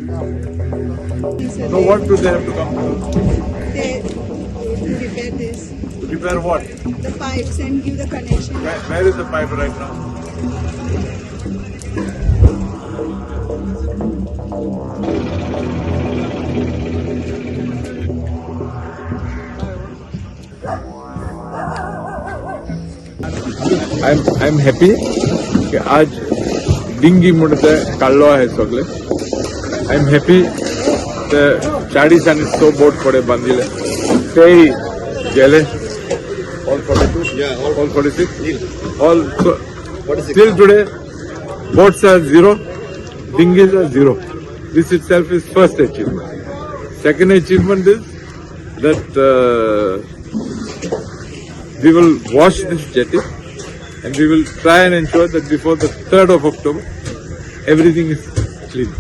So what do they have to come to? They repair this, Repair what? the pipes and give the connection. Where is the pipe right now? I'm happy कि आज dinghy मुड़ते काढलो आहे सगळे. I'm happy the 40 आणि 100 boat पडे बांधिले तेही गेले. All 42? Yeah, All 46? All so, 46. till today boats are zero, dinghies are zero. This itself is first achievement. Second achievement is that we will wash this jetty and we will try and ensure that before the 3rd of October everything is clean.